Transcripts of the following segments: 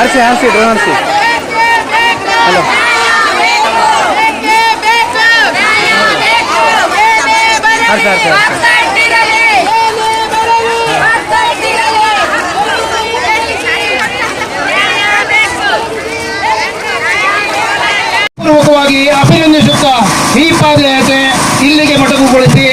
ಆರಿಸಿ ಡ್ರೋನ್ ಆರಿಸಿ. ಹಲೋ ಪೂರ್ವಕವಾಗಿ ಅಭಿನಂದಿಸುತ್ತಾ ಈ ಪಾದಯಾತ್ರೆ ಇಲ್ಲಿಗೆ ಮೊಟಕುಗೊಳಿಸಿ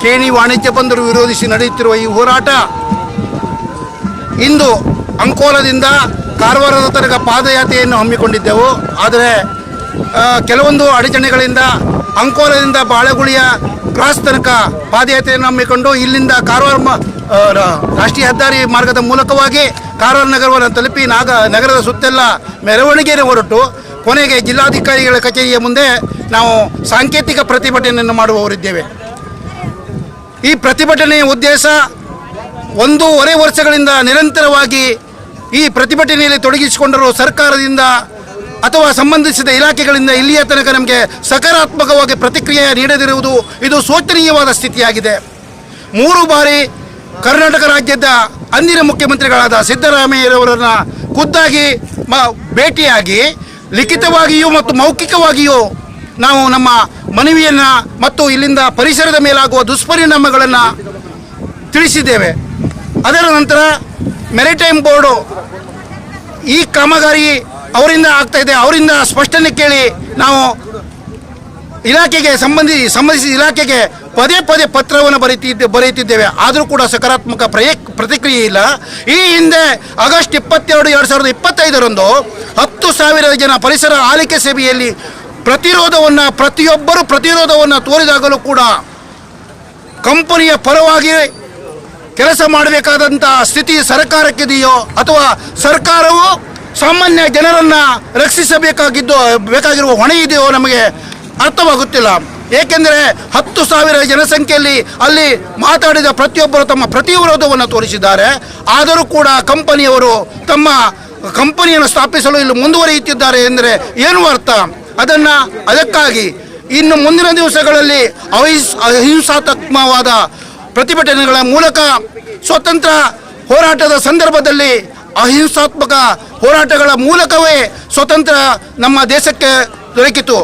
ಕೇಣಿ ವಾಣಿಜ್ಯ ಬಂದರು ವಿರೋಧಿಸಿ ನಡೆಯುತ್ತಿರುವ ಈ ಹೋರಾಟ ಇಂದು ಅಂಕೋಲದಿಂದ ಕಾರವಾರದ ತನಕ ಪಾದಯಾತ್ರೆಯನ್ನು ಹಮ್ಮಿಕೊಂಡಿದ್ದೆವು. ಆದರೆ ಕೆಲವೊಂದು ಅಡಚಣೆಗಳಿಂದ ಅಂಕೋಲದಿಂದ ಬಾಳೆಗುಳಿಯ ಕ್ರಾಸ್ ತನಕ ಪಾದಯಾತ್ರೆಯನ್ನು ಹಮ್ಮಿಕೊಂಡು ಇಲ್ಲಿಂದ ಕಾರವಾರ ರಾಷ್ಟ್ರೀಯ ಹೆದ್ದಾರಿ ಮಾರ್ಗದ ಮೂಲಕವಾಗಿ ಕಾರವಾರ ನಗರವನ್ನು ತಲುಪಿ ನಗರದ ಸುತ್ತೆಲ್ಲ ಮೆರವಣಿಗೆಯನ್ನು ಹೊರಟು ಕೊನೆಗೆ ಜಿಲ್ಲಾಧಿಕಾರಿಗಳ ಕಚೇರಿಯ ಮುಂದೆ ನಾವು ಸಾಂಕೇತಿಕ ಪ್ರತಿಭಟನೆಯನ್ನು ಮಾಡುವವರಿದ್ದೇವೆ. ಈ ಪ್ರತಿಭಟನೆಯ ಉದ್ದೇಶ 1.5 ವರ್ಷಗಳಿಂದ ನಿರಂತರವಾಗಿ ಈ ಪ್ರತಿಭಟನೆಯಲ್ಲಿ ತೊಡಗಿಸಿಕೊಂಡರೂ ಸರ್ಕಾರದಿಂದ ಅಥವಾ ಸಂಬಂಧಿಸಿದ ಇಲಾಖೆಗಳಿಂದ ಇಲ್ಲಿಯ ತನಕ ನಮಗೆ ಸಕಾರಾತ್ಮಕವಾಗಿ ಪ್ರತಿಕ್ರಿಯೆ ನೀಡದಿರುವುದು ಇದು ಶೋಚನೀಯವಾದ ಸ್ಥಿತಿಯಾಗಿದೆ. 3 ಬಾರಿ ಕರ್ನಾಟಕ ರಾಜ್ಯದ ಅಂದಿನ ಮುಖ್ಯಮಂತ್ರಿಗಳಾದ ಸಿದ್ದರಾಮಯ್ಯರವರನ್ನು ಖುದ್ದಾಗಿ ಭೇಟಿಯಾಗಿ ಲಿಖಿತವಾಗಿಯೂ ಮತ್ತು ಮೌಖಿಕವಾಗಿಯೂ ನಾವು ನಮ್ಮ ಮನವಿಯನ್ನು ಮತ್ತು ಇಲ್ಲಿಂದ ಪರಿಸರದ ಮೇಲಾಗುವ ದುಷ್ಪರಿಣಾಮಗಳನ್ನು ತಿಳಿಸಿದ್ದೇವೆ. ಅದರ ನಂತರ ಮೆರಿಟೈಮ್ ಬೋರ್ಡು ಈ ಕಾಮಗಾರಿ ಅವರಿಂದ ಆಗ್ತಾಯಿದೆ, ಅವರಿಂದ ಸ್ಪಷ್ಟನೆ ಕೇಳಿ ನಾವು ಇಲಾಖೆಗೆ ಸಂಬಂಧಿಸಿದ ಇಲಾಖೆಗೆ ಪದೇ ಪತ್ರವನ್ನು ಬರೆಯುತ್ತಿದ್ದೇವೆ. ಆದರೂ ಕೂಡ ಸಕಾರಾತ್ಮಕ ಪ್ರತಿಕ್ರಿಯೆ ಇಲ್ಲ. ಈ ಹಿಂದೆ ಆಗಸ್ಟ್ 22, 2025ರಂದು 10,000 ಜನ ಪರಿಸರ ಆಲಿಕೆ ಸಭೆಯಲ್ಲಿ ಪ್ರತಿಯೊಬ್ಬರು ಪ್ರತಿರೋಧವನ್ನು ತೋರಿದಾಗಲೂ ಕೂಡ ಕಂಪನಿಯ ಪರವಾಗಿ ಕೆಲಸ ಮಾಡಬೇಕಾದಂಥ ಸ್ಥಿತಿ ಸರ್ಕಾರಕ್ಕಿದೆಯೋ ಅಥವಾ ಸರ್ಕಾರವು ಸಾಮಾನ್ಯ ಜನರನ್ನು ಬೇಕಾಗಿರುವ ಹೊಣೆ ಇದೆಯೋ ನಮಗೆ ಅರ್ಥವಾಗುತ್ತಿಲ್ಲ. ಏಕೆಂದರೆ 10,000 ಜನಸಂಖ್ಯೆಯಲ್ಲಿ ಅಲ್ಲಿ ಮಾತಾಡಿದ ಪ್ರತಿಯೊಬ್ಬರು ತಮ್ಮ ಪ್ರತಿವಿರೋಧವನ್ನು ತೋರಿಸಿದ್ದಾರೆ. ಆದರೂ ಕೂಡ ಕಂಪನಿಯವರು ತಮ್ಮ ಕಂಪನಿಯನ್ನು ಸ್ಥಾಪಿಸಲು ಇಲ್ಲಿ ಮುಂದುವರಿಯುತ್ತಿದ್ದಾರೆ ಎಂದರೆ ಏನು ಅರ್ಥ? ಅದಕ್ಕಾಗಿ ಇನ್ನು ಮುಂದಿನ ದಿವಸಗಳಲ್ಲಿ ಅಹಿಂಸಾತ್ಮಕವಾದ ಪ್ರತಿಭಟನೆಗಳ ಮೂಲಕ ಸ್ವತಂತ್ರ ಹೋರಾಟದ ಸಂದರ್ಭದಲ್ಲಿ ಅಹಿಂಸಾತ್ಮಕ ಹೋರಾಟಗಳ ಮೂಲಕವೇ ಸ್ವತಂತ್ರ ನಮ್ಮ ದೇಶಕ್ಕೆ ದೊರಕಿತು.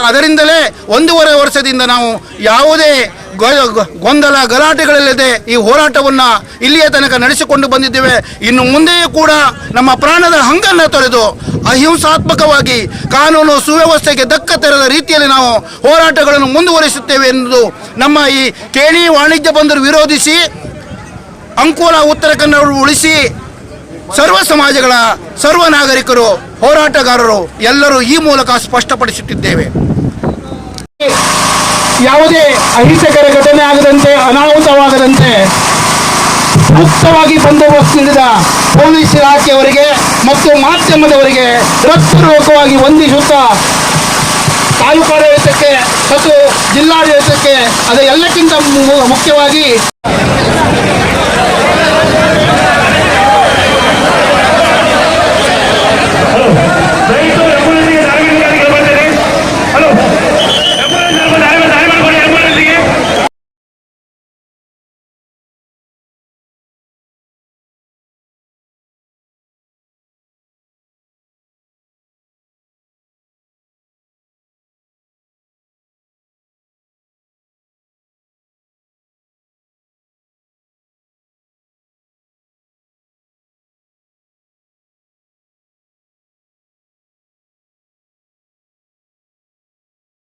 ಅದರಿಂದಲೇ 1.5 ವರ್ಷದಿಂದ ನಾವು ಯಾವುದೇ ಗೊಂದಲ ಗಲಾಟೆಗಳಿಲ್ಲದೆ ಈ ಹೋರಾಟವನ್ನು ಇಲ್ಲಿಯ ತನಕ ನಡೆಸಿಕೊಂಡು ಬಂದಿದ್ದೇವೆ. ಇನ್ನು ಮುಂದೆಯೂ ಕೂಡ ನಮ್ಮ ಪ್ರಾಣದ ಹಂಗನ್ನು ತೊರೆದು ಅಹಿಂಸಾತ್ಮಕವಾಗಿ ಕಾನೂನು ಸುವ್ಯವಸ್ಥೆಗೆ ಧಕ್ಕ ತರದ ರೀತಿಯಲ್ಲಿ ನಾವು ಹೋರಾಟಗಳನ್ನು ಮುಂದುವರಿಸುತ್ತೇವೆ ಎಂದು ನಮ್ಮ ಈ ಕೇಣಿ ವಾಣಿಜ್ಯ ಬಂದರು ವಿರೋಧಿಸಿ ಅಂಕೋಲ ಉತ್ತರ ಕನ್ನಡ ಉಳಿಸಿ ಸರ್ವ ಸಮಾಜಗಳ ಸರ್ವ ನಾಗರಿಕರು ಹೋರಾಟಗಾರರು ಎಲ್ಲರೂ ಈ ಮೂಲಕ ಸ್ಪಷ್ಟಪಡಿಸುತ್ತಿದ್ದೇವೆ. ಯಾವುದೇ ಅಹಿತಕರ ಘಟನೆ ಆಗದಂತೆ, ಅನಾಹುತವಾಗದಂತೆ ಸೂಕ್ತವಾಗಿ ಬಂದೋಬಸ್ತ್ ನೀಡಿದ ಪೊಲೀಸ್ ಇಲಾಖೆಯವರಿಗೆ ಮತ್ತು ಮಾಧ್ಯಮದವರಿಗೆ ಹೃತ್ಪೂರ್ವಕವಾಗಿ ವಂದಿಸುತ್ತಾ ತಾಲೂಕಾಡಳಿತಕ್ಕೆ ಮತ್ತು ಜಿಲ್ಲಾಡಳಿತಕ್ಕೆ ಅದು ಎಲ್ಲಕ್ಕಿಂತ ಮುಖ್ಯವಾಗಿ